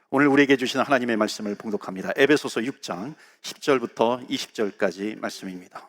오늘 우리에게 주시는 하나님의 말씀을 봉독합니다. 에베소서 6장 10절부터 20절까지 말씀입니다.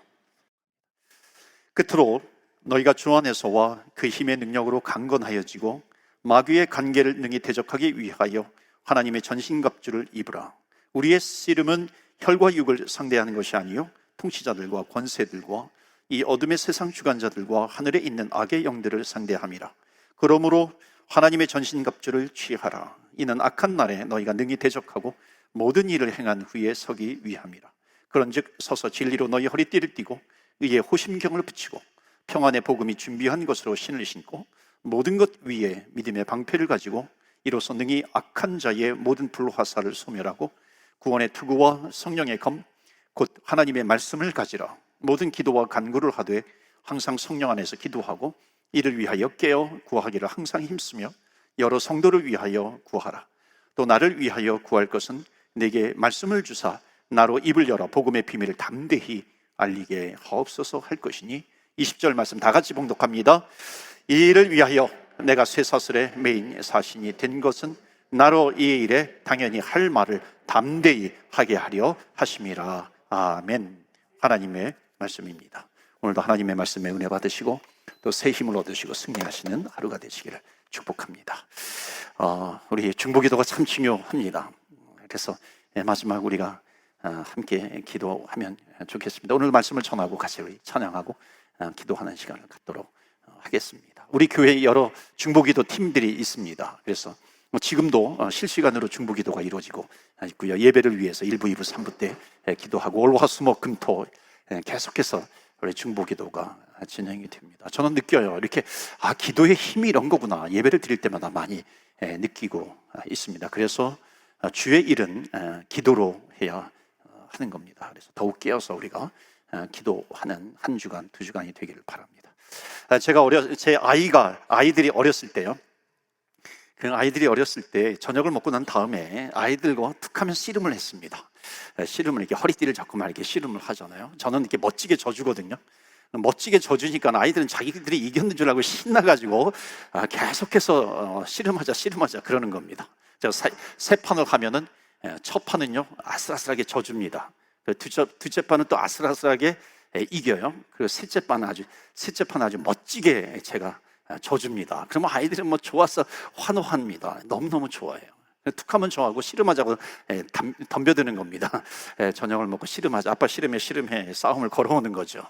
끝으로 너희가 주 안에서와 그 힘의 능력으로 강건하여지고 마귀의 관계를 능히 대적하기 위하여 하나님의 전신갑주를 입으라. 우리의 씨름은 혈과 육을 상대하는 것이 아니요 통치자들과 권세들과 이 어둠의 세상 주관자들과 하늘에 있는 악의 영들을 상대함이라. 그러므로 하나님의 전신갑주를 취하라. 이는 악한 날에 너희가 능히 대적하고 모든 일을 행한 후에 서기 위함이라. 그런즉 서서 진리로 너희 허리띠를 띠고 의의 호심경을 붙이고 평안의 복음이 준비한 것으로 신을 신고 모든 것 위에 믿음의 방패를 가지고 이로써 능히 악한 자의 모든 불화살을 소멸하고 구원의 투구와 성령의 검 곧 하나님의 말씀을 가지라. 모든 기도와 간구를 하되 항상 성령 안에서 기도하고 이를 위하여 깨어 구하기를 항상 힘쓰며 여러 성도를 위하여 구하라. 또 나를 위하여 구할 것은 내게 말씀을 주사 나로 입을 열어 복음의 비밀을 담대히 알리게 하옵소서 할 것이니. 20절 말씀 다 같이 봉독합니다. 이 일을 위하여 내가 쇠사슬에 매인 사신이 된 것은 나로 이 일에 당연히 할 말을 담대히 하게 하려 하심이라. 아멘. 하나님의 말씀입니다. 오늘도 하나님의 말씀에 은혜 받으시고 또 새 힘을 얻으시고 승리하시는 하루가 되시기를 축복합니다. 우리 중보기도가 참 중요합니다. 그래서 마지막 우리가 함께 기도하면 좋겠습니다. 오늘 말씀을 전하고 같이 우리 찬양하고 기도하는 시간을 갖도록 하겠습니다. 우리 교회에 여러 중보기도 팀들이 있습니다. 그래서 지금도 실시간으로 중보기도가 이루어지고 있고요. 예배를 위해서 1부, 2부, 3부 때 기도하고 월, 화, 수, 목, 금, 토 계속해서 우리 중보기도가 진행이 됩니다. 저는 느껴요. 이렇게 기도의 힘이 이런 거구나. 예배를 드릴 때마다 많이 느끼고 있습니다. 그래서 주의 일은 기도로 해야 하는 겁니다. 그래서 더욱 깨어서 우리가 기도하는 한 주간, 두 주간이 되기를 바랍니다. 제 아이들이 어렸을 때요. 그 아이들이 어렸을 때 저녁을 먹고 난 다음에 아이들과 툭 하면 씨름을 했습니다. 씨름을 이렇게 허리띠를 잡고 막 이렇게 씨름을 하잖아요. 저는 이렇게 멋지게 져주거든요. 멋지게 져주니까 아이들은 자기들이 이겼는 줄 알고 신나가지고 계속해서 씨름하자 그러는 겁니다. 제가 세 판을 하면은 첫 판은요 아슬아슬하게 져줍니다. 두째 판은 또 아슬아슬하게 이겨요. 그리고 셋째 판은 아주 멋지게 제가 져줍니다. 그러면 아이들은 좋아서 환호합니다. 너무너무 좋아해요. 툭하면 저하고 씨름하자고 덤벼드는 겁니다. 저녁을 먹고 씨름하자. 아빠 씨름해 싸움을 걸어오는 거죠.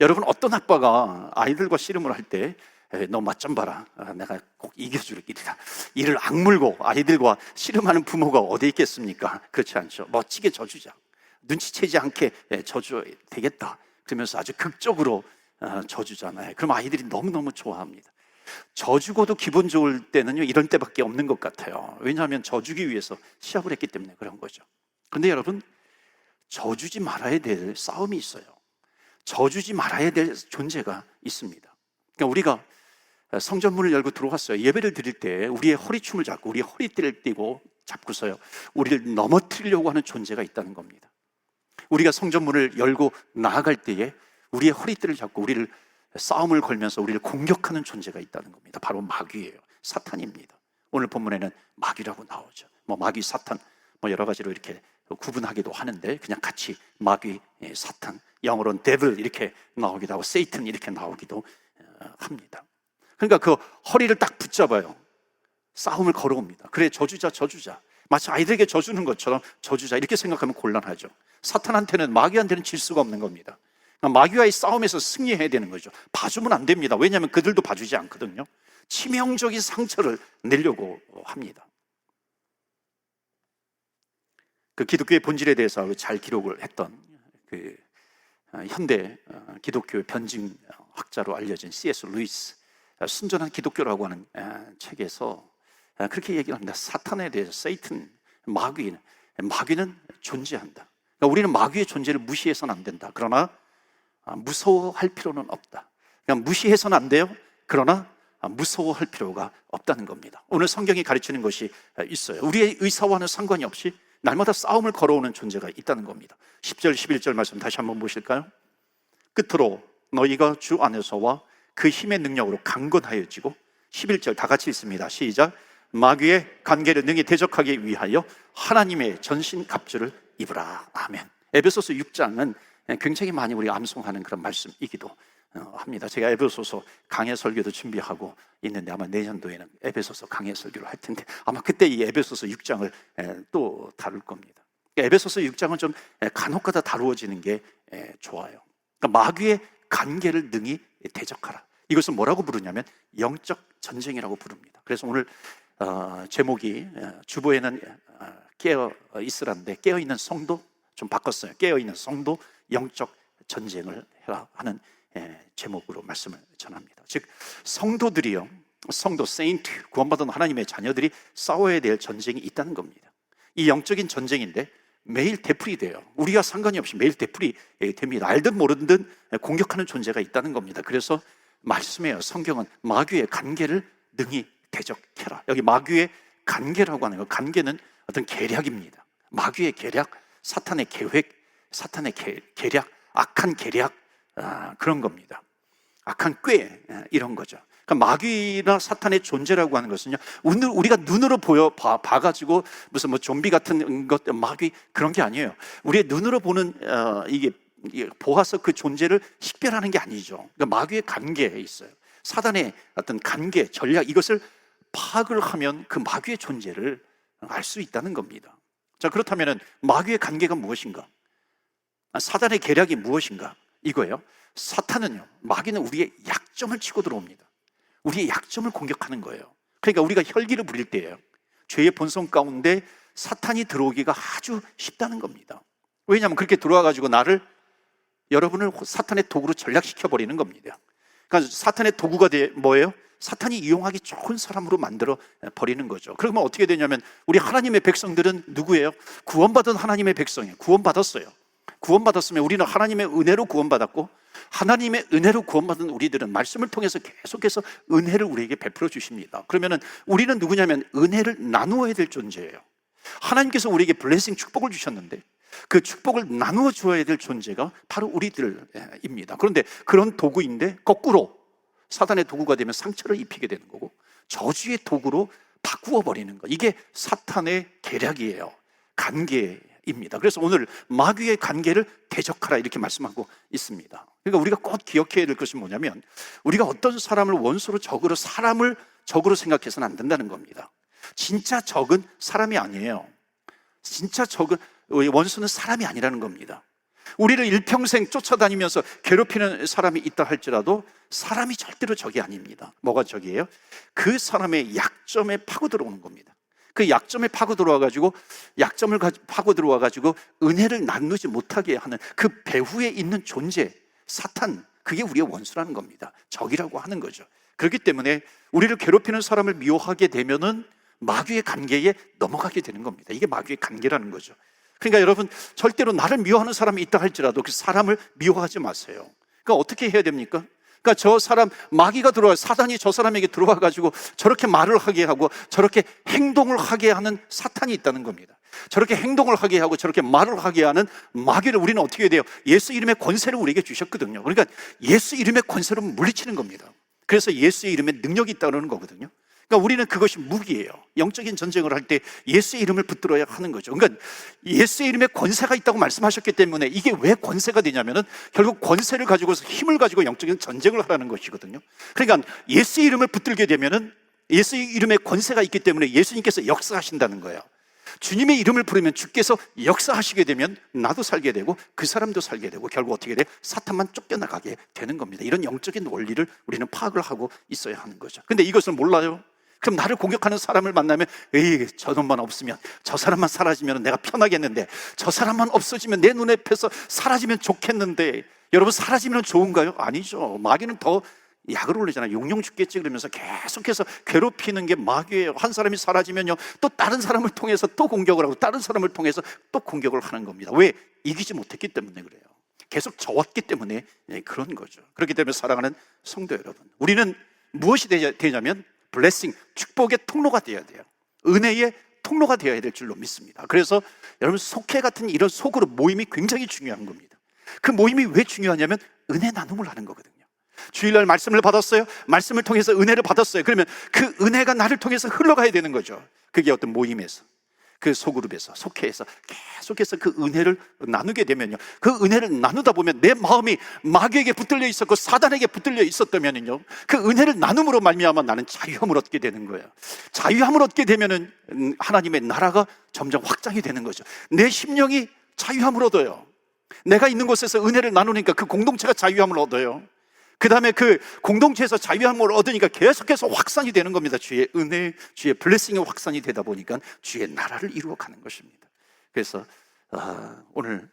여러분, 어떤 아빠가 아이들과 씨름을 할 때 너 맛 좀 봐라, 내가 꼭 이겨줄 길이다, 이를 악물고 아이들과 씨름하는 부모가 어디 있겠습니까? 그렇지 않죠. 멋지게 져주자, 눈치채지 않게 져줘야 되겠다 그러면서 아주 극적으로 져주잖아요. 그럼 아이들이 너무너무 좋아합니다. 져주고도 기분 좋을 때는요 이런 때밖에 없는 것 같아요. 왜냐하면 져주기 위해서 시합을 했기 때문에 그런 거죠. 그런데 여러분, 져주지 말아야 될 싸움이 있어요. 져주지 말아야 될 존재가 있습니다. 그러니까 우리가 성전문을 열고 들어왔어요. 예배를 드릴 때 우리의 허리춤을 잡고 우리의 허리띠를 띠고 잡고서요 우리를 넘어뜨리려고 하는 존재가 있다는 겁니다. 우리가 성전문을 열고 나아갈 때에 우리의 허리띠를 잡고 우리를 싸움을 걸면서 우리를 공격하는 존재가 있다는 겁니다. 바로 마귀예요. 사탄입니다. 오늘 본문에는 마귀라고 나오죠. 마귀, 사탄 여러 가지로 이렇게 구분하기도 하는데 그냥 같이 마귀, 사탄, 영어로는 devil 이렇게 나오기도 하고 세이튼 이렇게 나오기도 합니다. 그러니까 그 허리를 딱 붙잡아요. 싸움을 걸어옵니다. 그래, 져주자. 마치 아이들에게 져주는 것처럼 져주자 이렇게 생각하면 곤란하죠. 사탄한테는, 마귀한테는 질 수가 없는 겁니다. 마귀와의 싸움에서 승리해야 되는 거죠. 봐주면 안 됩니다. 왜냐하면 그들도 봐주지 않거든요. 치명적인 상처를 내려고 합니다. 그 기독교의 본질에 대해서 잘 기록을 했던 그 현대 기독교의 변증학자로 알려진 C.S. 루이스, 순전한 기독교라고 하는 책에서 그렇게 얘기를 합니다. 사탄에 대해서, 세이튼, 마귀는 존재한다. 그러니까 우리는 마귀의 존재를 무시해서는 안 된다. 그러나 무서워할 필요는 없다. 그냥 무시해서는 안 돼요. 그러나 무서워할 필요가 없다는 겁니다. 오늘 성경이 가르치는 것이 있어요. 우리의 의사와는 상관이 없이 날마다 싸움을 걸어오는 존재가 있다는 겁니다. 10절, 11절 말씀 다시 한번 보실까요? 끝으로 너희가 주 안에서와 그 힘의 능력으로 강건하여지고, 11절 다 같이 있습니다. 시작. 마귀의 관계를 능히 대적하기 위하여 하나님의 전신갑주를 입으라. 아멘. 에베소서 6장은 굉장히 많이 우리가 암송하는 그런 말씀이기도 합니다. 제가 에베소서 강해 설교도 준비하고 있는데 아마 내년도에는 에베소서 강해 설교를 할 텐데 아마 그때 이 에베소서 6장을 또 다룰 겁니다. 에베소서 6장은 좀 간혹가다 다루어지는 게 좋아요. 그러니까 마귀의 관계를 능히 대적하라. 이것을 뭐라고 부르냐면 영적 전쟁이라고 부릅니다. 그래서 오늘 제목이 주보에는 깨어 있으라는데 깨어 있는 성도 좀 바꿨어요. 깨어 있는 성도 영적 전쟁을 해라 하는 제목으로 말씀을 전합니다. 즉 성도들이요, 성도 세인트 구원받은 하나님의 자녀들이 싸워야 될 전쟁이 있다는 겁니다. 이 영적인 전쟁인데 매일 되풀이 돼요. 우리가 상관이 없이 매일 되풀이 됩니다. 알든 모르든 공격하는 존재가 있다는 겁니다. 그래서 말씀해요. 성경은 마귀의 관계를 능히 대적해라. 여기 마귀의 관계라고 하는 거, 관계는 어떤 계략입니다. 마귀의 계략, 사탄의 계획, 사탄의 계략, 악한 계략, 그런 겁니다. 악한 꾀, 이런 거죠. 그러니까 마귀나 사탄의 존재라고 하는 것은요, 우리가 눈으로 봐가지고 무슨 뭐 좀비 같은 것, 마귀 그런 게 아니에요. 우리의 눈으로 보는 이게 보아서 그 존재를 식별하는 게 아니죠. 그러니까 마귀의 관계에 있어요. 사단의 어떤 관계, 전략, 이것을 파악을 하면 그 마귀의 존재를 알 수 있다는 겁니다. 자, 그렇다면 마귀의 관계가 무엇인가? 사단의 계략이 무엇인가? 이거예요. 사탄은요, 마귀는 우리의 약점을 치고 들어옵니다. 우리의 약점을 공격하는 거예요. 그러니까 우리가 혈기를 부릴 때예요. 죄의 본성 가운데 사탄이 들어오기가 아주 쉽다는 겁니다. 왜냐하면 그렇게 들어와가지고 여러분을 사탄의 도구로 전락시켜버리는 겁니다. 그러니까 사탄의 도구가 뭐예요? 사탄이 이용하기 좋은 사람으로 만들어 버리는 거죠. 그러면 어떻게 되냐면 우리 하나님의 백성들은 누구예요? 구원받은 하나님의 백성이에요. 구원받았어요. 구원받았으면 우리는 하나님의 은혜로 구원받았고, 하나님의 은혜로 구원받은 우리들은 말씀을 통해서 계속해서 은혜를 우리에게 베풀어 주십니다. 그러면 우리는 누구냐면 은혜를 나누어야 될 존재예요. 하나님께서 우리에게 블레싱, 축복을 주셨는데 그 축복을 나누어 주어야 될 존재가 바로 우리들입니다. 그런데 그런 도구인데 거꾸로 사단의 도구가 되면 상처를 입히게 되는 거고 저주의 도구로 바꾸어 버리는 거, 이게 사탄의 계략이에요. 관계입니다. 그래서 오늘 마귀의 관계를 대적하라 이렇게 말씀하고 있습니다. 그러니까 우리가 꼭 기억해야 될 것이 뭐냐면 우리가 어떤 사람을 원수로 적으로, 사람을 적으로 생각해서는 안 된다는 겁니다. 진짜 적은 사람이 아니에요. 진짜 적은 원수는 사람이 아니라는 겁니다. 우리를 일평생 쫓아다니면서 괴롭히는 사람이 있다 할지라도 사람이 절대로 적이 아닙니다. 뭐가 적이에요? 그 사람의 약점에 파고 들어오는 겁니다. 그 약점에 파고 들어와가지고 은혜를 나누지 못하게 하는 그 배후에 있는 존재, 사탄, 그게 우리의 원수라는 겁니다. 적이라고 하는 거죠. 그렇기 때문에 우리를 괴롭히는 사람을 미워하게 되면은 마귀의 관계에 넘어가게 되는 겁니다. 이게 마귀의 관계라는 거죠. 그러니까 여러분, 절대로 나를 미워하는 사람이 있다 할지라도 그 사람을 미워하지 마세요. 그러니까 어떻게 해야 됩니까? 그러니까 저 사람, 마귀가 사단이 저 사람에게 들어와가지고 저렇게 말을 하게 하고 저렇게 행동을 하게 하는 사탄이 있다는 겁니다. 저렇게 행동을 하게 하고 저렇게 말을 하게 하는 마귀를 우리는 어떻게 해야 돼요? 예수 이름의 권세를 우리에게 주셨거든요. 그러니까 예수 이름의 권세로 물리치는 겁니다. 그래서 예수의 이름에 능력이 있다는 거거든요. 그러니까 우리는 그것이 무기예요. 영적인 전쟁을 할 때 예수의 이름을 붙들어야 하는 거죠. 그러니까 예수의 이름에 권세가 있다고 말씀하셨기 때문에 이게 왜 권세가 되냐면은 결국 권세를 가지고서 힘을 가지고 영적인 전쟁을 하라는 것이거든요. 그러니까 예수의 이름을 붙들게 되면은 예수의 이름에 권세가 있기 때문에 예수님께서 역사하신다는 거예요. 주님의 이름을 부르면 주께서 역사하시게 되면 나도 살게 되고 그 사람도 살게 되고 결국 어떻게 돼? 사탄만 쫓겨나가게 되는 겁니다. 이런 영적인 원리를 우리는 파악을 하고 있어야 하는 거죠. 근데 이것을 몰라요. 그럼 나를 공격하는 사람을 만나면 에이, 저 놈만 없으면, 저 사람만 사라지면 내가 편하겠는데, 저 사람만 없어지면 내 눈앞에서 사라지면 좋겠는데, 여러분, 사라지면 좋은가요? 아니죠. 마귀는 더 약을 올리잖아요. 용용 죽겠지 그러면서 계속해서 괴롭히는 게 마귀예요. 한 사람이 사라지면요, 또 다른 사람을 통해서 또 공격을 하고 다른 사람을 통해서 또 공격을 하는 겁니다. 왜? 이기지 못했기 때문에 그래요. 계속 져왔기 때문에 그런 거죠. 그렇기 때문에 사랑하는 성도 여러분, 우리는 무엇이 되냐면 블레싱, 축복의 통로가 되어야 돼요. 은혜의 통로가 되어야 될 줄로 믿습니다. 그래서 여러분, 속회 같은 이런 속으로 모임이 굉장히 중요한 겁니다. 그 모임이 왜 중요하냐면 은혜 나눔을 하는 거거든요. 주일날 말씀을 받았어요. 말씀을 통해서 은혜를 받았어요. 그러면 그 은혜가 나를 통해서 흘러가야 되는 거죠. 그게 어떤 모임에서, 그 소그룹에서, 속회에서 계속해서 그 은혜를 나누게 되면요, 그 은혜를 나누다 보면 내 마음이 마귀에게 붙들려 있었고 사단에게 붙들려 있었다면요, 그 은혜를 나눔으로 말미암아 나는 자유함을 얻게 되는 거예요. 자유함을 얻게 되면은 하나님의 나라가 점점 확장이 되는 거죠. 내 심령이 자유함을 얻어요. 내가 있는 곳에서 은혜를 나누니까 그 공동체가 자유함을 얻어요. 그 다음에 그 공동체에서 자유함을 얻으니까 계속해서 확산이 되는 겁니다. 주의 은혜, 주의 블레싱이 확산이 되다 보니까 주의 나라를 이루어가는 것입니다. 그래서 오늘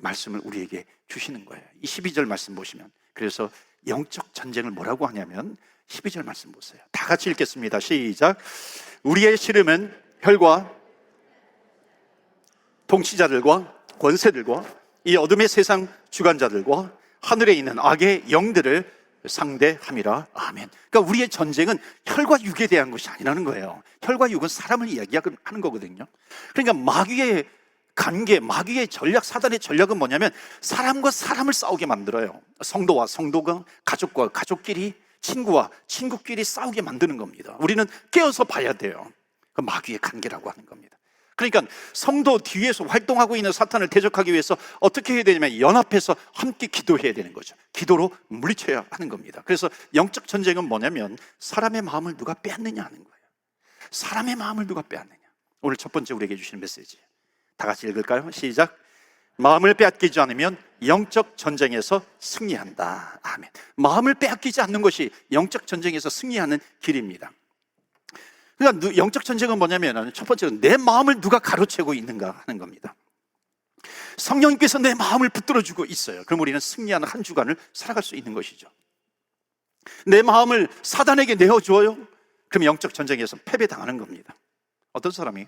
말씀을 우리에게 주시는 거예요. 이 12절 말씀 보시면, 그래서 영적 전쟁을 뭐라고 하냐면 12절 말씀 보세요. 다 같이 읽겠습니다. 시작. 우리의 씨름은 혈과 통치자들과 권세들과 이 어둠의 세상 주관자들과 하늘에 있는 악의 영들을 상대함이라. 아멘. 그러니까 우리의 전쟁은 혈과 육에 대한 것이 아니라는 거예요. 혈과 육은 사람을 이야기하는 거거든요. 그러니까 마귀의 관계, 마귀의 전략, 사단의 전략은 뭐냐면 사람과 사람을 싸우게 만들어요. 성도와 성도가, 가족과 가족끼리, 친구와 친구끼리 싸우게 만드는 겁니다. 우리는 깨어서 봐야 돼요. 그 마귀의 관계라고 하는 겁니다. 그러니까 성도 뒤에서 활동하고 있는 사탄을 대적하기 위해서 어떻게 해야 되냐면 연합해서 함께 기도해야 되는 거죠. 기도로 물리쳐야 하는 겁니다. 그래서 영적 전쟁은 뭐냐면 사람의 마음을 누가 빼앗느냐 하는 거예요. 사람의 마음을 누가 빼앗느냐. 오늘 첫 번째 우리에게 주시는 메시지, 다 같이 읽을까요? 시작. 마음을 빼앗기지 않으면 영적 전쟁에서 승리한다. 아멘. 마음을 빼앗기지 않는 것이 영적 전쟁에서 승리하는 길입니다. 그러니까 영적 전쟁은 뭐냐면 첫 번째는 내 마음을 누가 가로채고 있는가 하는 겁니다. 성령님께서 내 마음을 붙들어주고 있어요. 그럼 우리는 승리하는 한 주간을 살아갈 수 있는 것이죠. 내 마음을 사단에게 내어줘요. 그럼 영적 전쟁에서 패배당하는 겁니다. 어떤 사람이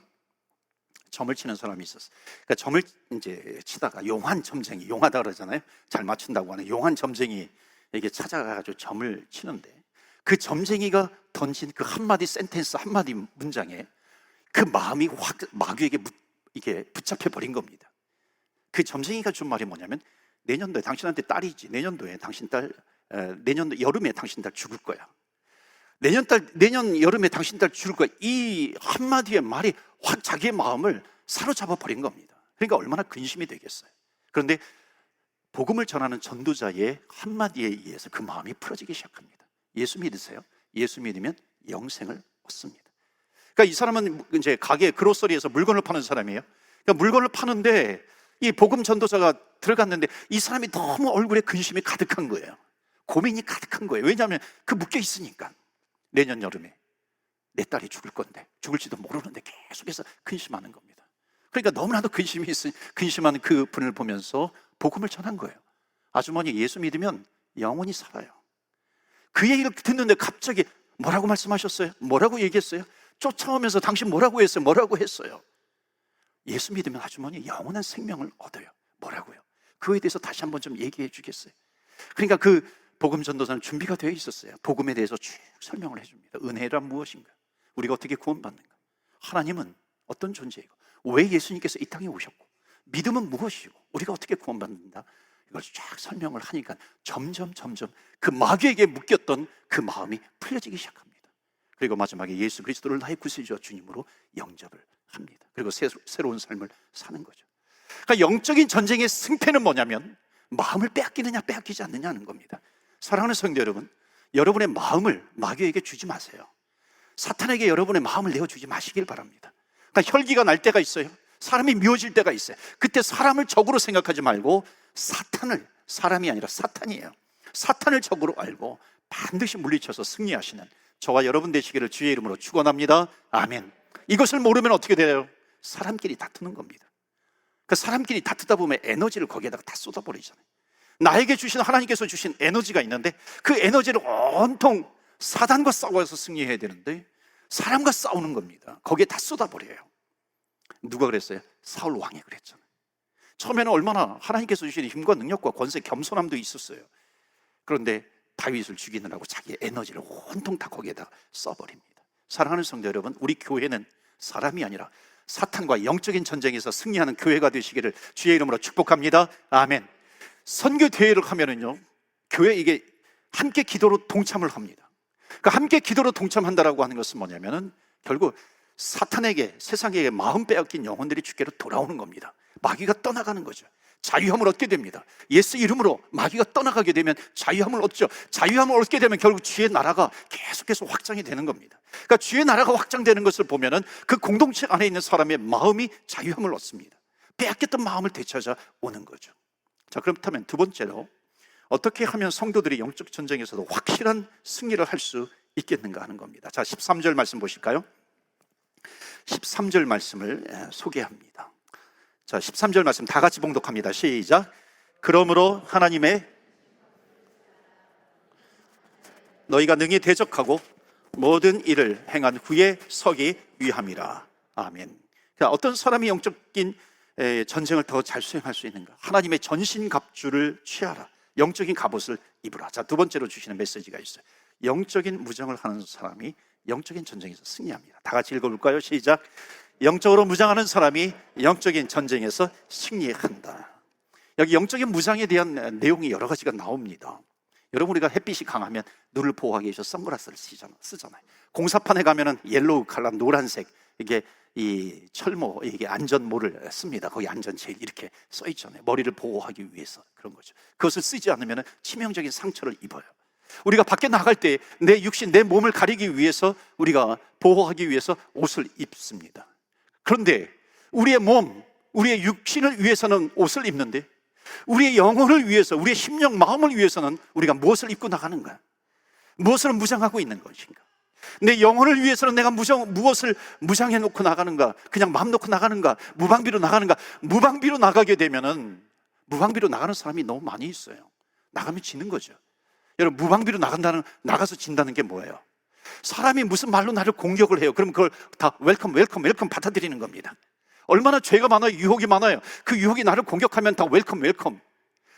점을 치는 사람이 있었어요. 그러니까 점을 이제 치다가 용한 점쟁이, 용하다 그러잖아요. 잘 맞춘다고 하는 용한 점쟁이에게 찾아가가지고 점을 치는데, 그 점쟁이가 던진 그 한마디 센텐스, 한마디 문장에 그 마음이 확 마귀에게 이게 붙잡혀 버린 겁니다. 그 점쟁이가 준 말이 뭐냐면, 내년도에 당신한테 딸이지, 내년도에 당신 딸, 내년 여름에 당신 딸 죽을 거야. 내년 여름에 당신 딸 죽을 거야. 이 한마디의 말이 확 자기의 마음을 사로잡아 버린 겁니다. 그러니까 얼마나 근심이 되겠어요. 그런데 복음을 전하는 전도자의 한마디에 의해서 그 마음이 풀어지기 시작합니다. 예수 믿으세요? 예수 믿으면 영생을 얻습니다. 그러니까 이 사람은 이제 가게 그로서리에서 물건을 파는 사람이에요. 그러니까 물건을 파는데 이 복음 전도자가 들어갔는데 이 사람이 너무 얼굴에 근심이 가득한 거예요. 고민이 가득한 거예요. 왜냐하면 그 묶여 있으니까. 내년 여름에 내 딸이 죽을 건데, 죽을지도 모르는데 계속해서 근심하는 겁니다. 그러니까 너무나도 근심하는 그 분을 보면서 복음을 전한 거예요. 아주머니, 예수 믿으면 영원히 살아요. 그 얘기를 듣는데 갑자기 뭐라고 말씀하셨어요? 뭐라고 얘기했어요? 쫓아오면서 당신 뭐라고 했어요? 뭐라고 했어요? 예수 믿으면 아주머니 영원한 생명을 얻어요. 뭐라고요? 그거에 대해서 다시 한번 좀 얘기해 주겠어요? 그러니까 그 복음 전도사는 준비가 되어 있었어요. 복음에 대해서 쭉 설명을 해줍니다. 은혜란 무엇인가? 우리가 어떻게 구원받는가? 하나님은 어떤 존재이고, 왜 예수님께서 이 땅에 오셨고, 믿음은 무엇이고, 우리가 어떻게 구원받는다? 이걸 쫙 설명을 하니까 점점 그 마귀에게 묶였던 그 마음이 풀려지기 시작합니다. 그리고 마지막에 예수 그리스도를 나의 구세주와 주님으로 영접을 합니다. 그리고 새로운 삶을 사는 거죠. 그러니까 영적인 전쟁의 승패는 뭐냐면 마음을 빼앗기느냐 빼앗기지 않느냐 하는 겁니다. 사랑하는 성도 여러분, 여러분의 마음을 마귀에게 주지 마세요. 사탄에게 여러분의 마음을 내어주지 마시길 바랍니다. 그러니까 혈기가 날 때가 있어요. 사람이 미워질 때가 있어요. 그때 사람을 적으로 생각하지 말고 사탄을, 사람이 아니라 사탄이에요. 사탄을 적으로 알고 반드시 물리쳐서 승리하시는 저와 여러분 되시기를 주의 이름으로 축원합니다. 아멘. 이것을 모르면 어떻게 돼요? 사람끼리 다투는 겁니다. 그 사람끼리 다투다 보면 에너지를 거기에다가 다 쏟아버리잖아요. 나에게 주신, 하나님께서 주신 에너지가 있는데 그 에너지를 온통 사단과 싸워서 승리해야 되는데 사람과 싸우는 겁니다. 거기에 다 쏟아버려요. 누가 그랬어요? 사울 왕이 그랬잖아요. 처음에는 얼마나 하나님께서 주시는 힘과 능력과 권세, 겸손함도 있었어요. 그런데 다윗을 죽이느라고 자기의 에너지를 온통 다 거기에다 써버립니다. 사랑하는 성도 여러분, 우리 교회는 사람이 아니라 사탄과 영적인 전쟁에서 승리하는 교회가 되시기를 주의 이름으로 축복합니다. 아멘. 선교 대회를 하면은요, 교회 이게 함께 기도로 동참을 합니다. 그러니까 함께 기도로 동참한다라고 하는 것은 뭐냐면은 결국 사탄에게, 세상에게 마음 빼앗긴 영혼들이 주께로 돌아오는 겁니다. 마귀가 떠나가는 거죠. 자유함을 얻게 됩니다. 예수 이름으로 마귀가 떠나가게 되면 자유함을 얻죠. 자유함을 얻게 되면 결국 주의 나라가 계속해서 확장이 되는 겁니다. 그러니까 주의 나라가 확장되는 것을 보면은 그 공동체 안에 있는 사람의 마음이 자유함을 얻습니다. 빼앗겼던 마음을 되찾아 오는 거죠. 자, 그렇다면 두 번째로 어떻게 하면 성도들이 영적 전쟁에서도 확실한 승리를 할 수 있겠는가 하는 겁니다. 자, 13절 말씀 보실까요? 13절 말씀을 소개합니다. 자, 13절 말씀 다 같이 봉독합니다. 시작. 그러므로 하나님의 너희가 능히 대적하고 모든 일을 행한 후에 서기 위함이라. 아멘. 그러니까 어떤 사람이 영적인 전쟁을 더 잘 수행할 수 있는가? 하나님의 전신갑주를 취하라. 영적인 갑옷을 입으라. 자, 두 번째로 주시는 메시지가 있어요. 영적인 무장을 하는 사람이 영적인 전쟁에서 승리합니다. 다 같이 읽어볼까요? 시작. 영적으로 무장하는 사람이 영적인 전쟁에서 승리한다. 여기 영적인 무장에 대한 내용이 여러 가지가 나옵니다. 여러분, 우리가 햇빛이 강하면 눈을 보호하기 위해서 선글라스를 쓰잖아요. 공사판에 가면은 옐로우 컬러, 노란색, 이게 이 철모, 이게 안전모를 씁니다. 거기 안전제일 이렇게 써 있잖아요. 머리를 보호하기 위해서 그런 거죠. 그것을 쓰지 않으면 치명적인 상처를 입어요. 우리가 밖에 나갈 때 내 육신, 내 몸을 가리기 위해서, 우리가 보호하기 위해서 옷을 입습니다. 그런데 우리의 몸, 우리의 육신을 위해서는 옷을 입는데 우리의 영혼을 위해서, 우리의 심령, 마음을 위해서는 우리가 무엇을 입고 나가는가? 무엇을 무장하고 있는 것인가? 내 영혼을 위해서는 내가 무엇을 무장해 놓고 나가는가? 그냥 마음 놓고 나가는가? 무방비로 나가는가? 무방비로 나가게 되면은, 무방비로 나가는 사람이 너무 많이 있어요. 나가면 지는 거죠. 여러분, 무방비로 나가서 진다는 게 뭐예요? 사람이 무슨 말로 나를 공격을 해요. 그럼 그걸 다 웰컴 받아들이는 겁니다. 얼마나 죄가 많아요, 유혹이 많아요. 그 유혹이 나를 공격하면 다 웰컴.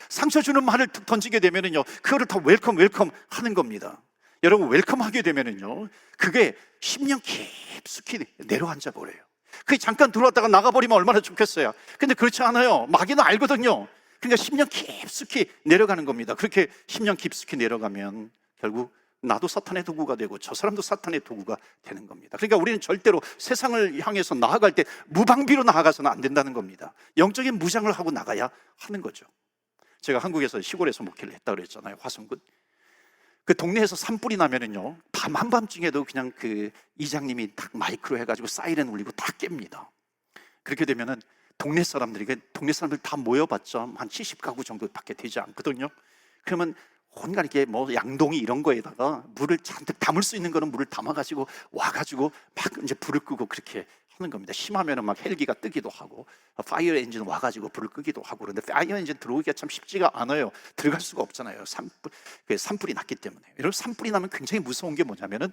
상처 주는 말을 던지게 되면은요, 그거를 다 웰컴 하는 겁니다. 여러분, 웰컴 하게 되면은요, 그게 10년 깊숙이 내려앉아 버려요. 그게 잠깐 들어왔다가 나가버리면 얼마나 좋겠어요. 근데 그렇지 않아요. 마귀는 알거든요. 그러니까 10년 깊숙이 내려가는 겁니다. 그렇게 10년 깊숙이 내려가면 결국 나도 사탄의 도구가 되고 저 사람도 사탄의 도구가 되는 겁니다. 그러니까 우리는 절대로 세상을 향해서 나아갈 때 무방비로 나아가서는 안 된다는 겁니다. 영적인 무장을 하고 나가야 하는 거죠. 제가 한국에서 시골에서 목회를 했다고 그랬잖아요. 화성군. 그 동네에서 산불이 나면은요, 밤 한밤중에도 그냥 그 이장님이 딱 마이크로 해가지고 사이렌 울리고 다 깹니다. 그렇게 되면은 동네 사람들 다 모여봤자 한 70가구 정도밖에 되지 않거든요. 그러면 온갖 이게 뭐 양동이 이런 거에다가 물을 잔뜩 담을 수 있는 거는 물을 담아가지고 와가지고 막 이제 불을 끄고 그렇게 하는 겁니다. 심하면은 막 헬기가 뜨기도 하고 파이어 엔진 와가지고 불을 끄기도 하고. 그런데 파이어 엔진 들어오기가 참 쉽지가 않아요. 들어갈 수가 없잖아요. 산불이 났기 때문에. 여러분, 산불이 나면 굉장히 무서운 게 뭐냐면은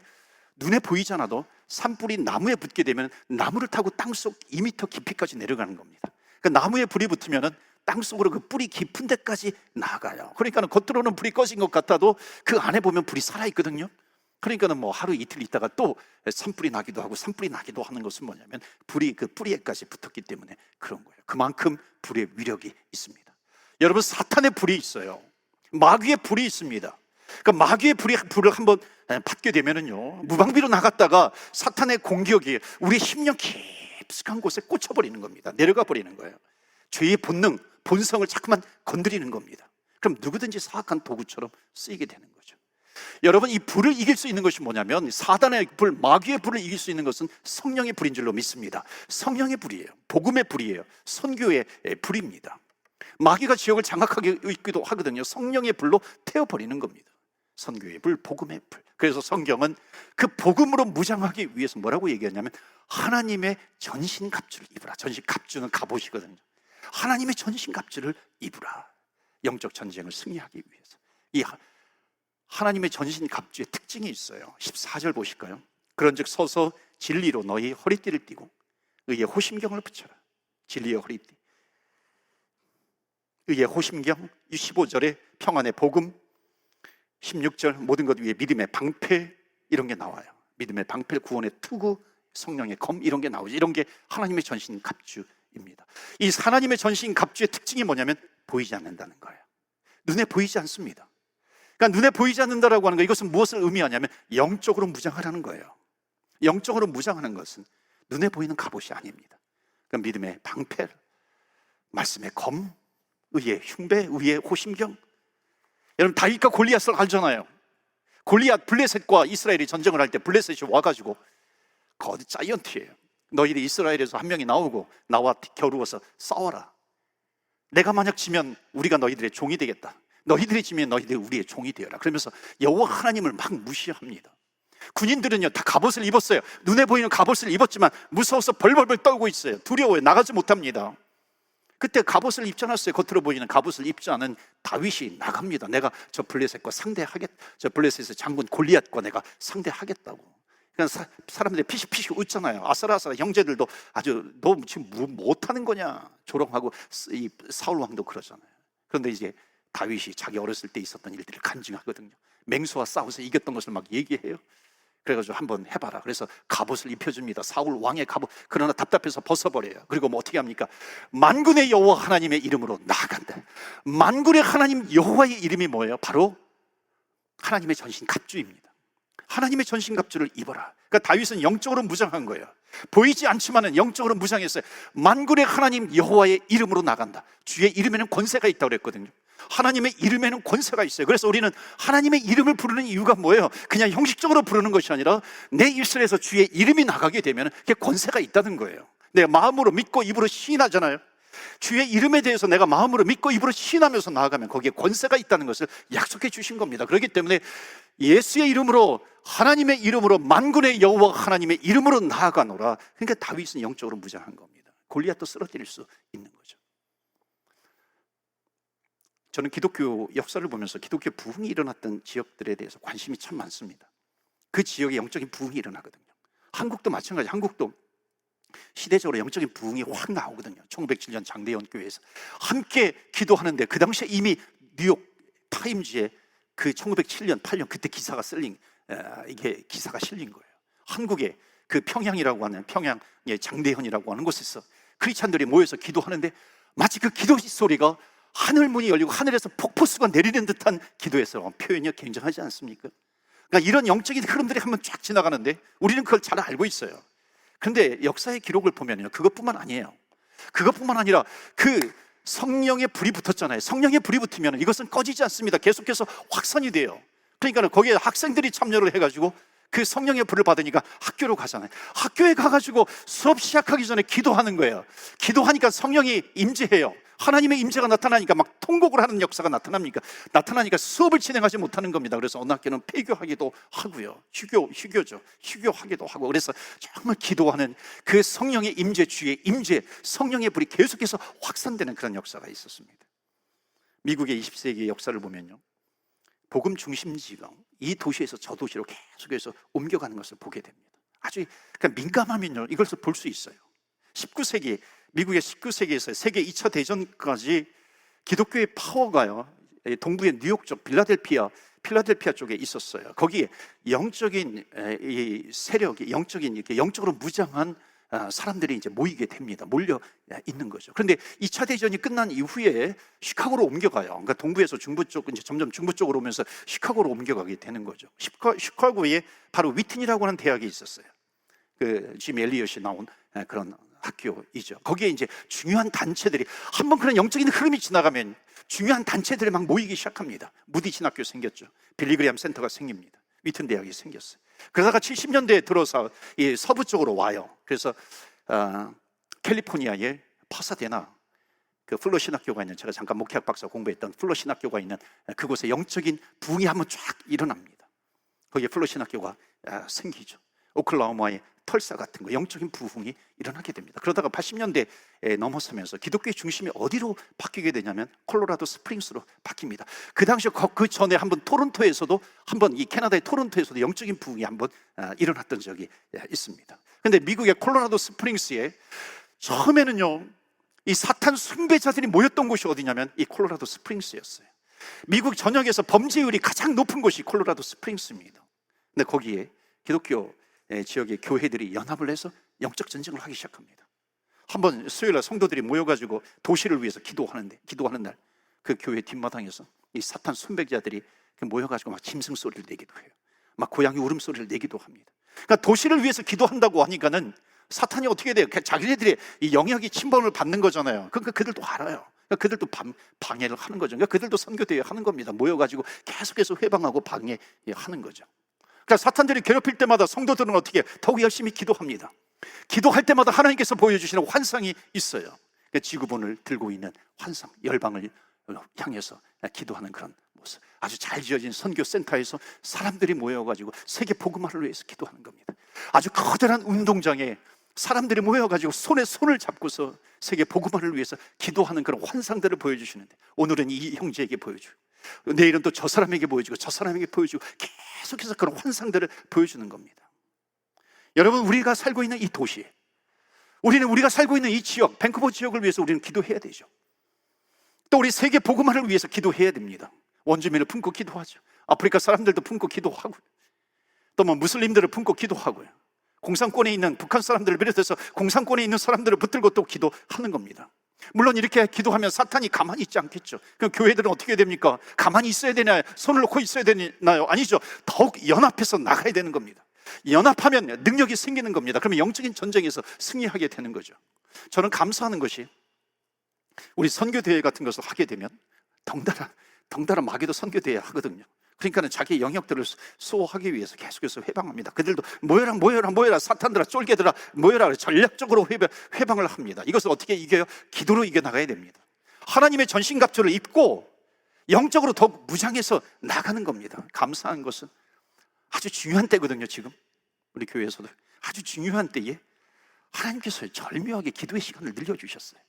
눈에 보이지 않아도 산불이 나무에 붙게 되면 나무를 타고 땅속 2m 깊이까지 내려가는 겁니다. 그 나무에 불이 붙으면은 땅속으로 그 뿌리 깊은 데까지 나가요. 그러니까 겉으로는 불이 꺼진 것 같아도 그 안에 보면 불이 살아있거든요. 그러니까 뭐 하루 이틀 있다가 또 산불이 나기도 하고, 산불이 나기도 하는 것은 뭐냐면 불이 그 뿌리에까지 붙었기 때문에 그런 거예요. 그만큼 불의 위력이 있습니다. 여러분, 사탄의 불이 있어요. 마귀의 불이 있습니다. 그러니까 마귀의 불을 한번 받게 되면은요, 무방비로 나갔다가 사탄의 공격이 우리 10년 깊숙한 곳에 꽂혀버리는 겁니다. 내려가 버리는 거예요. 죄의 본능, 본성을 자꾸만 건드리는 겁니다. 그럼 누구든지 사악한 도구처럼 쓰이게 되는 거죠. 여러분, 이 불을 이길 수 있는 것이 뭐냐면, 사단의 불, 마귀의 불을 이길 수 있는 것은 성령의 불인 줄로 믿습니다. 성령의 불이에요. 복음의 불이에요. 선교의 불입니다. 마귀가 지역을 장악하게 있기도 하거든요. 성령의 불로 태워버리는 겁니다. 선교의 불, 복음의 불. 그래서 성경은 그 복음으로 무장하기 위해서 뭐라고 얘기하냐면, 하나님의 전신갑주를 입으라. 전신갑주는 갑옷이거든요. 하나님의 전신갑주를 입으라. 영적 전쟁을 승리하기 위해서. 이 하나님의 전신갑주의 특징이 있어요. 14절 보실까요? 그런즉 서서 진리로 너희 허리띠를 띠고 의의 호심경을 붙여라. 진리의 허리띠, 의의 호심경. 15절에 평안의 복음, 16절 모든 것 위에 믿음의 방패, 이런 게 나와요. 믿음의 방패, 구원의 투구, 성령의 검, 이런 게 나오죠. 이런 게 하나님의 전신갑주입니다. 이 하나님의 전신갑주의 특징이 뭐냐면 보이지 않는다는 거예요. 눈에 보이지 않습니다. 그러니까 눈에 보이지 않는다라고 하는 거, 이것은 무엇을 의미하냐면 영적으로 무장하라는 거예요. 영적으로 무장하는 것은 눈에 보이는 갑옷이 아닙니다. 그러니까 믿음의 방패, 말씀의 검, 의의 흉배, 의의 호심경. 여러분 다윗과 골리앗을 알잖아요. 골리앗, 블레셋과 이스라엘이 전쟁을 할 때 블레셋이 와가지고 거기 자이언트예요. 너희들이 이스라엘에서 한 명이 나오고 나와 겨루어서 싸워라. 내가 만약 지면 우리가 너희들의 종이 되겠다. 너희들이 지면 너희들이 우리의 종이 되어라. 그러면서 여호와 하나님을 막 무시합니다. 군인들은요 다 갑옷을 입었어요. 눈에 보이는 갑옷을 입었지만 무서워서 벌벌벌 떨고 있어요. 두려워요. 나가지 못합니다. 그때 갑옷을 입지 않았어요. 겉으로 보이는 갑옷을 입지 않은 다윗이 나갑니다. 내가 저 블레셋과 저 블레셋의 장군 골리앗과 내가 상대하겠다고. 그러니까 사람들이 피식피식 웃잖아요. 아슬아슬 형제들도 아주 너 지금 못하는 거냐 조롱하고, 이 사울 왕도 그러잖아요. 그런데 이제 다윗이 자기 어렸을 때 있었던 일들을 간증하거든요. 맹수와 싸워서 이겼던 것을 막 얘기해요. 그래가지고 한번 해봐라. 그래서 갑옷을 입혀줍니다. 사울 왕의 갑옷. 그러나 답답해서 벗어버려요. 그리고 뭐 어떻게 합니까? 만군의 여호와 하나님의 이름으로 나아간다. 만군의 하나님 여호와의 이름이 뭐예요? 바로 하나님의 전신 갑주입니다. 하나님의 전신 갑주를 입어라. 그러니까 다윗은 영적으로 무장한 거예요. 보이지 않지만은 영적으로 무장했어요. 만군의 하나님 여호와의 이름으로 나간다. 주의 이름에는 권세가 있다고 그랬거든요. 하나님의 이름에는 권세가 있어요. 그래서 우리는 하나님의 이름을 부르는 이유가 뭐예요? 그냥 형식적으로 부르는 것이 아니라 내 입술에서 주의 이름이 나가게 되면 그게 권세가 있다는 거예요. 내가 마음으로 믿고 입으로 시인하잖아요. 주의 이름에 대해서 내가 마음으로 믿고 입으로 시인하면서 나아가면 거기에 권세가 있다는 것을 약속해 주신 겁니다. 그렇기 때문에 예수의 이름으로, 하나님의 이름으로, 만군의 여호와 하나님의 이름으로 나아가노라. 그러니까 다윗은 영적으로 무장한 겁니다. 골리앗도 쓰러뜨릴 수 있는 거죠. 저는 기독교 역사를 보면서 기독교 부흥이 일어났던 지역들에 대해서 관심이 참 많습니다. 그 지역에 영적인 부흥이 일어나거든요. 한국도 마찬가지. 한국도 시대적으로 영적인 부흥이 확 나오거든요. 1907년 장대현 교회에서 함께 기도하는데 그 당시에 이미 뉴욕 타임즈에 그 1907년, 8년 그때 기사가 실린 거예요. 한국의 그 평양이라고 하는, 평양의 장대현이라고 하는 곳에서 크리스찬들이 모여서 기도하는데 마치 그 기도 소리가 하늘 문이 열리고 하늘에서 폭포수가 내리는 듯한 기도에서, 표현이 굉장하지 않습니까? 그러니까 이런 영적인 흐름들이 한번 쫙 지나가는데 우리는 그걸 잘 알고 있어요. 그런데 역사의 기록을 보면요, 그것뿐만 아니에요. 그것뿐만 아니라 그 성령의 불이 붙었잖아요. 성령의 불이 붙으면 이것은 꺼지지 않습니다. 계속해서 확산이 돼요. 그러니까 거기에 학생들이 참여를 해가지고 그 성령의 불을 받으니까 학교로 가잖아요. 학교에 가가지고 수업 시작하기 전에 기도하는 거예요. 기도하니까 성령이 임재해요. 하나님의 임재가 나타나니까 막 통곡을 하는 역사가 나타나니까 수업을 진행하지 못하는 겁니다. 그래서 어느 학교는 폐교하기도 하고요. 휴교하기도 하고. 그래서 정말 기도하는 그 성령의 임재, 주의 임재, 성령의 불이 계속해서 확산되는 그런 역사가 있었습니다. 미국의 20세기 역사를 보면요, 복음 중심지가 이 도시에서 저 도시로 계속해서 옮겨가는 것을 보게 됩니다. 아주 그러니까 민감하면요, 이것을 볼 수 있어요. 19세기, 미국의 19세기에서 세계 2차 대전까지 기독교의 파워가요, 동부의 뉴욕 쪽 필라델피아 쪽에 있었어요. 거기에 영적인 이 세력이, 영적으로 무장한 사람들이 이제 모이게 됩니다. 몰려 있는 거죠. 그런데 2차 대전이 끝난 이후에 시카고로 옮겨가요. 그러니까 동부에서 중부 쪽, 이제 점점 중부 쪽으로 오면서 시카고로 옮겨가게 되는 거죠. 시카고에 바로 위튼이라고 하는 대학이 있었어요. 그 짐 엘리엇이 나온 그런 학교이죠. 거기에 이제 중요한 단체들이, 한번 그런 영적인 흐름이 지나가면 중요한 단체들이 막 모이기 시작합니다. 무디 신학교 생겼죠. 빌리그리암 센터가 생깁니다. 위튼 대학이 생겼어요. 그러다가 70년대에 들어서 이 서부 쪽으로 와요. 그래서 캘리포니아의 파사데나, 그 플러 신학교가 있는, 제가 잠깐 목회학 박사 공부했던 플러 신학교가 있는 그곳에 영적인 부흥이 한번 쫙 일어납니다. 거기에 플러 신학교가 생기죠. 오클라호마의 털사 같은 거, 영적인 부흥이 일어나게 됩니다. 그러다가 80년대에 넘어서면서 기독교의 중심이 어디로 바뀌게 되냐면 콜로라도 스프링스로 바뀝니다. 그 당시 그 전에 한번 토론토에서도, 한번 이 캐나다의 토론토에서도 영적인 부흥이 한번 일어났던 적이 있습니다. 그런데 미국의 콜로라도 스프링스에 처음에는요, 이 사탄 숭배자들이 모였던 곳이 어디냐면 이 콜로라도 스프링스였어요. 미국 전역에서 범죄율이 가장 높은 곳이 콜로라도 스프링스입니다. 근데 거기에 기독교 지역의 교회들이 연합을 해서 영적 전쟁을 하기 시작합니다. 한번 수요일날 성도들이 모여가지고 도시를 위해서 기도하는 날, 그 교회 뒷마당에서 이 사탄 순백자들이 모여가지고 막 짐승 소리를 내기도 해요. 막 고양이 울음소리를 내기도 합니다. 그러니까 도시를 위해서 기도한다고 하니까는 사탄이 어떻게 돼요? 자기네들의 이 영역이 침범을 받는 거잖아요. 그러니까 그들도 알아요. 그러니까 그들도 방해를 하는 거죠. 그러니까 그들도 선교대회 하는 겁니다. 모여가지고 계속해서 회방하고 방해하는 거죠. 그러니까 사탄들이 괴롭힐 때마다 성도들은 어떻게 더욱 열심히 기도합니다. 기도할 때마다 하나님께서 보여주시는 환상이 있어요. 그러니까 지구본을 들고 있는 환상, 열방을 향해서 기도하는 그런 모습. 아주 잘 지어진 선교센터에서 사람들이 모여가지고 세계 복음화를 위해서 기도하는 겁니다. 아주 커다란 운동장에 사람들이 모여가지고 손에 손을 잡고서 세계 복음화를 위해서 기도하는 그런 환상들을 보여주시는데, 오늘은 이 형제에게 보여주고, 내일은 또 저 사람에게 보여주고, 저 사람에게 보여주고, 계속해서 그런 환상들을 보여주는 겁니다. 여러분, 우리가 살고 있는 이 도시, 우리가 살고 있는 이 지역, 밴쿠버 지역을 위해서 우리는 기도해야 되죠. 또 우리 세계 복음화를 위해서 기도해야 됩니다. 원주민을 품고 기도하죠. 아프리카 사람들도 품고 기도하고, 또 뭐 무슬림들을 품고 기도하고요. 공산권에 있는 북한 사람들을 비롯해서 공산권에 있는 사람들을 붙들고 또 기도하는 겁니다. 물론 이렇게 기도하면 사탄이 가만히 있지 않겠죠. 그럼 교회들은 어떻게 됩니까? 가만히 있어야 되나요? 손을 놓고 있어야 되나요? 아니죠. 더욱 연합해서 나가야 되는 겁니다. 연합하면 능력이 생기는 겁니다. 그러면 영적인 전쟁에서 승리하게 되는 거죠. 저는 감사하는 것이, 우리 선교대회 같은 것을 하게 되면 덩달아 마귀도 선교대회 하거든요. 그러니까는 자기 영역들을 수호하기 위해서 계속해서 회방합니다. 그들도 모여라, 사탄들아, 쫄개들아, 모여라, 전략적으로 회방을 합니다. 이것을 어떻게 이겨요? 기도로 이겨나가야 됩니다. 하나님의 전신갑주를 입고 영적으로 더욱 무장해서 나가는 겁니다. 감사한 것은 아주 중요한 때거든요. 지금 우리 교회에서도 아주 중요한 때에 하나님께서 절묘하게 기도의 시간을 늘려주셨어요.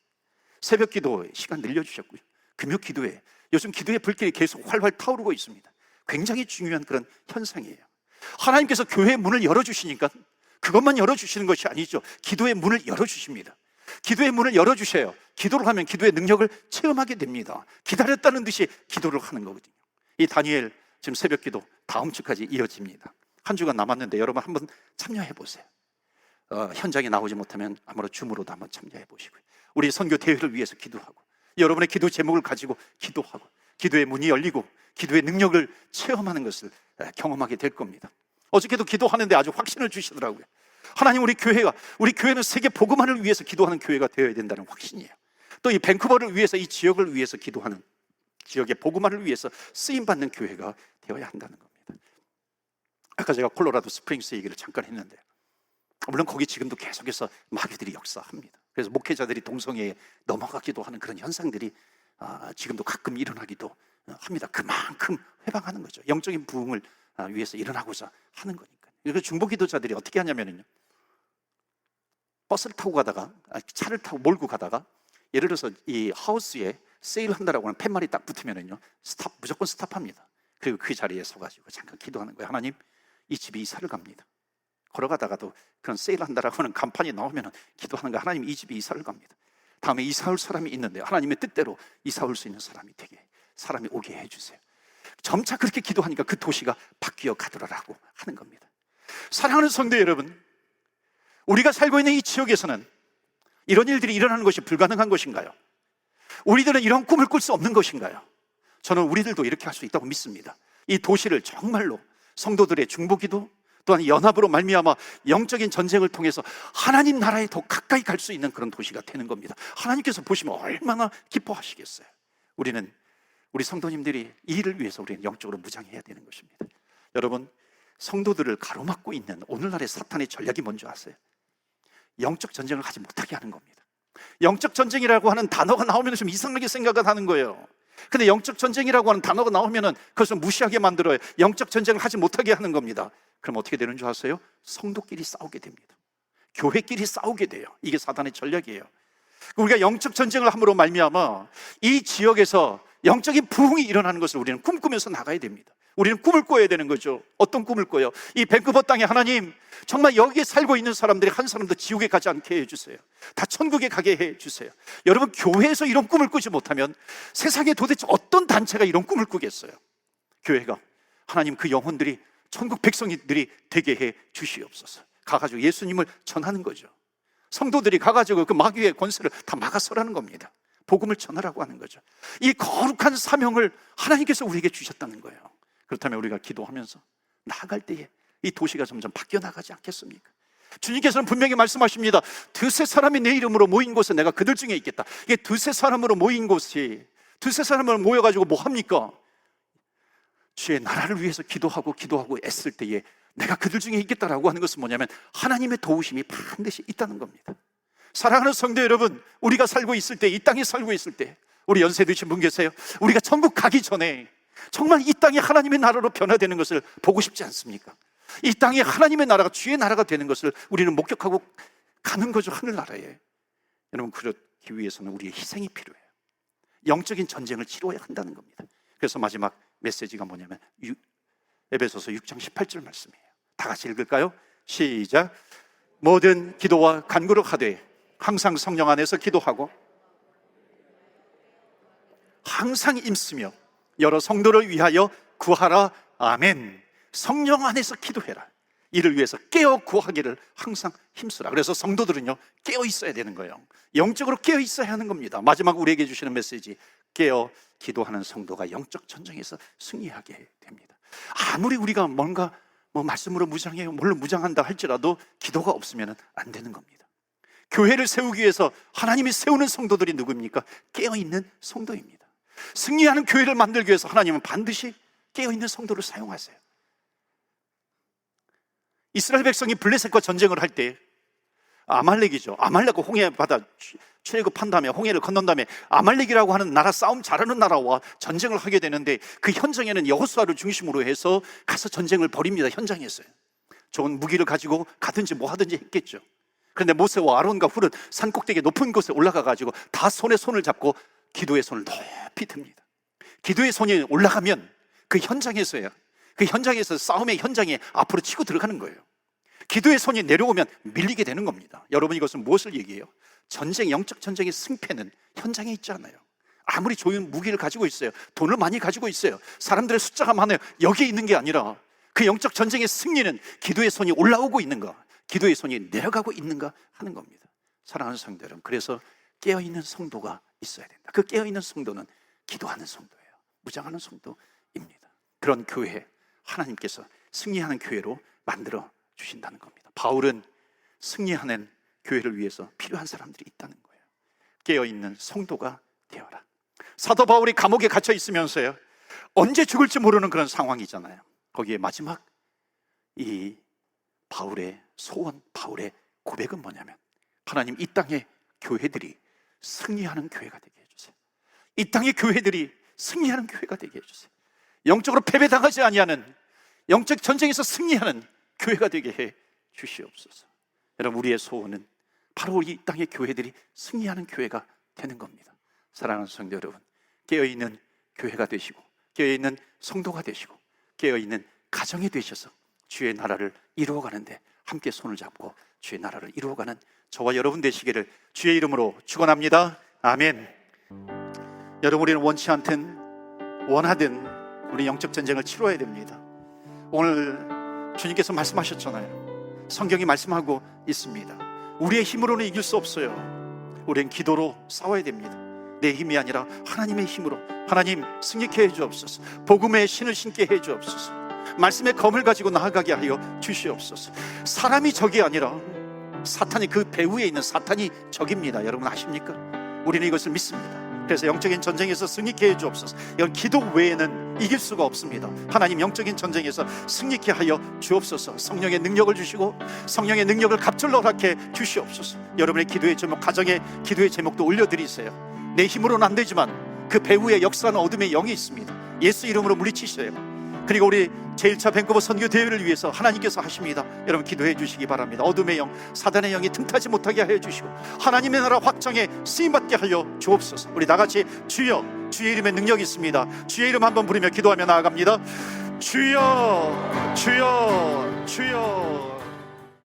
새벽 기도의 시간 늘려주셨고요, 금요 기도회, 요즘 기도의 불길이 계속 활활 타오르고 있습니다. 굉장히 중요한 그런 현상이에요. 하나님께서 교회의 문을 열어주시니까 그것만 열어주시는 것이 아니죠. 기도의 문을 열어주십니다. 기도의 문을 열어주셔요. 기도를 하면 기도의 능력을 체험하게 됩니다. 기다렸다는 듯이 기도를 하는 거거든요. 이 다니엘 지금 새벽 기도 다음 주까지 이어집니다. 한 주간 남았는데 여러분 한번 참여해 보세요. 현장에 나오지 못하면 아무로 줌으로도 한번 참여해 보시고요. 우리 선교 대회를 위해서 기도하고, 여러분의 기도 제목을 가지고 기도하고, 기도의 문이 열리고 기도의 능력을 체험하는 것을 경험하게 될 겁니다. 어저께도 기도하는데 아주 확신을 주시더라고요. 하나님, 우리 교회는 세계 복음화를 위해서 기도하는 교회가 되어야 된다는 확신이에요. 또 이 밴쿠버를 위해서, 이 지역을 위해서 기도하는, 지역의 복음화를 위해서 쓰임받는 교회가 되어야 한다는 겁니다. 아까 제가 콜로라도 스프링스 얘기를 잠깐 했는데, 물론 거기 지금도 계속해서 마귀들이 역사합니다. 그래서 목회자들이 동성애에 넘어가기도 하는 그런 현상들이 지금도 가끔 일어나기도 합니다. 그만큼 회방하는 거죠. 영적인 부흥을 위해서 일어나고자 하는 거니까요. 그래서 중보기도자들이 어떻게 하냐면요, 버스를 타고 가다가, 차를 타고 몰고 가다가, 예를 들어서 이 하우스에 세일한다라고 하는 팻말이 딱 붙으면은요, 무조건 스탑합니다. 그리고 그 자리에 서가지고 잠깐 기도하는 거예요. 하나님, 이 집이 이사를 갑니다. 걸어가다가도 그런 세일한다라고 하는 간판이 나오면 기도하는 거예요. 하나님, 이 집이 이사를 갑니다. 다음에 이사 올 사람이 있는데 하나님의 뜻대로 이사 올 수 있는 사람이 오게 해주세요. 점차 그렇게 기도하니까 그 도시가 바뀌어 가더라라고 하는 겁니다. 사랑하는 성도 여러분, 우리가 살고 있는 이 지역에서는 이런 일들이 일어나는 것이 불가능한 것인가요? 우리들은 이런 꿈을 꿀 수 없는 것인가요? 저는 우리들도 이렇게 할 수 있다고 믿습니다. 이 도시를 정말로 성도들의 중보기도, 또한 연합으로 말미암아 영적인 전쟁을 통해서 하나님 나라에 더 가까이 갈 수 있는 그런 도시가 되는 겁니다. 하나님께서 보시면 얼마나 기뻐하시겠어요. 우리 성도님들이 이 일을 위해서 우리는 영적으로 무장해야 되는 것입니다. 여러분, 성도들을 가로막고 있는 오늘날의 사탄의 전략이 뭔지 아세요? 영적 전쟁을 하지 못하게 하는 겁니다. 영적 전쟁이라고 하는 단어가 나오면 좀 이상하게 생각을 하는 거예요. 근데 영적 전쟁이라고 하는 단어가 나오면 그것을 무시하게 만들어요. 영적 전쟁을 하지 못하게 하는 겁니다. 그럼 어떻게 되는 줄 아세요? 성도끼리 싸우게 됩니다. 교회끼리 싸우게 돼요. 이게 사탄의 전략이에요. 우리가 영적 전쟁을 함으로 말미암아 이 지역에서 영적인 부흥이 일어나는 것을 우리는 꿈꾸면서 나가야 됩니다. 우리는 꿈을 꿔야 되는 거죠. 어떤 꿈을 꿔요? 이 밴쿠버 땅에 하나님, 정말 여기에 살고 있는 사람들이 한 사람도 지옥에 가지 않게 해주세요. 다 천국에 가게 해주세요. 여러분, 교회에서 이런 꿈을 꾸지 못하면 세상에 도대체 어떤 단체가 이런 꿈을 꾸겠어요? 교회가, 하나님, 그 영혼들이 천국 백성들이 되게 해 주시옵소서. 가가지고 예수님을 전하는 거죠. 성도들이 가가지고 그 마귀의 권세를 다 막아서라는 겁니다. 복음을 전하라고 하는 거죠. 이 거룩한 사명을 하나님께서 우리에게 주셨다는 거예요. 그렇다면 우리가 기도하면서 나아갈 때에 이 도시가 점점 바뀌어 나가지 않겠습니까? 주님께서는 분명히 말씀하십니다. 두세 사람이 내 이름으로 모인 곳에 내가 그들 중에 있겠다. 이게 두세 사람으로 모인 곳이, 두세 사람을 모여가지고 뭐 합니까? 주의 나라를 위해서 기도하고 애쓸 때에 내가 그들 중에 있겠다라고 하는 것은 뭐냐면 하나님의 도우심이 반드시 있다는 겁니다. 사랑하는 성도 여러분, 우리가 살고 있을 때, 이 땅에 살고 있을 때, 우리 연세 드신 분 계세요? 우리가 천국 가기 전에 정말 이 땅이 하나님의 나라로 변화되는 것을 보고 싶지 않습니까? 이 땅이 하나님의 나라가 주의 나라가 되는 것을 우리는 목격하고 가는 거죠, 하늘나라에. 여러분, 그렇기 위해서는 우리의 희생이 필요해요. 영적인 전쟁을 치러야 한다는 겁니다. 그래서 마지막 메시지가 뭐냐면 에베소서 6장 18절 말씀이에요. 다 같이 읽을까요? 시작. 모든 기도와 간구로 하되 항상 성령 안에서 기도하고 항상 힘쓰며 여러 성도를 위하여 구하라. 아멘. 성령 안에서 기도해라. 이를 위해서 깨어 구하기를 항상 힘쓰라. 그래서 성도들은요, 깨어 있어야 되는 거예요. 영적으로 깨어 있어야 하는 겁니다. 마지막 우리에게 주시는 메시지, 깨어 기도하는 성도가 영적 전쟁에서 승리하게 됩니다. 아무리 우리가 뭔가 말씀으로 무장해요, 물론 무장한다 할지라도 기도가 없으면 안 되는 겁니다. 교회를 세우기 위해서 하나님이 세우는 성도들이 누구입니까? 깨어있는 성도입니다. 승리하는 교회를 만들기 위해서 하나님은 반드시 깨어있는 성도를 사용하세요. 이스라엘 백성이 블레셋과 전쟁을 할 때 아말렉이죠. 아말렉과 홍해 바다 출애굽한 다음에 홍해를 건넌 다음에 아말렉이라고 하는 나라, 싸움 잘하는 나라와 전쟁을 하게 되는데 그 현장에는 여호수아를 중심으로 해서 가서 전쟁을 벌입니다. 현장에서요. 좋은 무기를 가지고 가든지 뭐 하든지 했겠죠. 그런데 모세와 아론과 훌은 산꼭대기 높은 곳에 올라가 가지고 다 손에 손을 잡고 기도의 손을 높이 듭니다. 기도의 손이 올라가면 그 현장에서요, 그 현장에서 싸움의 현장에 앞으로 치고 들어가는 거예요. 기도의 손이 내려오면 밀리게 되는 겁니다. 여러분, 이것은 무엇을 얘기해요? 전쟁, 영적 전쟁의 승패는 현장에 있지 않아요. 아무리 좋은 무기를 가지고 있어요, 돈을 많이 가지고 있어요, 사람들의 숫자가 많아요, 여기에 있는 게 아니라 그 영적 전쟁의 승리는 기도의 손이 올라오고 있는가, 기도의 손이 내려가고 있는가 하는 겁니다. 사랑하는 성도 여러분, 그래서 깨어있는 성도가 있어야 된다. 그 깨어있는 성도는 기도하는 성도예요. 무장하는 성도입니다. 그런 교회, 하나님께서 승리하는 교회로 만들어 주신다는 겁니다. 바울은 승리하는 교회를 위해서 필요한 사람들이 있다는 거예요. 깨어있는 성도가 되어라. 사도 바울이 감옥에 갇혀 있으면서요, 언제 죽을지 모르는 그런 상황이잖아요. 거기에 마지막 이 바울의 소원, 바울의 고백은 뭐냐면, 하나님, 이 땅의 교회들이 승리하는 교회가 되게 해주세요. 이 땅의 교회들이 승리하는 교회가 되게 해주세요. 영적으로 패배당하지 아니하는, 영적 전쟁에서 승리하는 교회가 되게 해 주시옵소서. 여러분, 우리의 소원은 바로 이 땅의 교회들이 승리하는 교회가 되는 겁니다. 사랑하는 성도 여러분, 깨어있는 교회가 되시고, 깨어있는 성도가 되시고, 깨어있는 가정이 되셔서 주의 나라를 이루어가는데 함께 손을 잡고 주의 나라를 이루어가는 저와 여러분 되시기를 주의 이름으로 축원합니다. 아멘. 여러분, 우리는 원치 않든 원하든 우리 영적 전쟁을 치러야 됩니다. 오늘 주님께서 말씀하셨잖아요. 성경이 말씀하고 있습니다. 우리의 힘으로는 이길 수 없어요. 우리는 기도로 싸워야 됩니다. 내 힘이 아니라 하나님의 힘으로. 하나님, 승리케 해주옵소서. 복음의 신을 신게 해주옵소서. 말씀의 검을 가지고 나아가게 하여 주시옵소서. 사람이 적이 아니라 사탄이, 그 배후에 있는 사탄이 적입니다. 여러분 아십니까? 우리는 이것을 믿습니다. 그래서 영적인 전쟁에서 승리케 해주옵소서. 이건 기도 외에는 이길 수가 없습니다. 하나님, 영적인 전쟁에서 승리케 하여 주옵소서. 성령의 능력을 주시고 성령의 능력을 갑절로 허락해 주시옵소서. 여러분의 기도의 제목, 가정의 기도의 제목도 올려드리세요. 내 힘으로는 안 되지만 그 배후에 역사하는 어둠의 영이 있습니다. 예수 이름으로 물리치셔요. 그리고 우리 제1차 밴쿠버 선교 대회를 위해서 하나님께서 하십니다. 여러분, 기도해 주시기 바랍니다. 어둠의 영, 사단의 영이 틈타지 못하게 하여 주시고 하나님의 나라 확장에 쓰임받게 하여 주옵소서. 우리 다같이 주여, 주의 이름에 능력이 있습니다. 주의 이름 한번 부르며 기도하며 나아갑니다. 주여, 주여, 주여.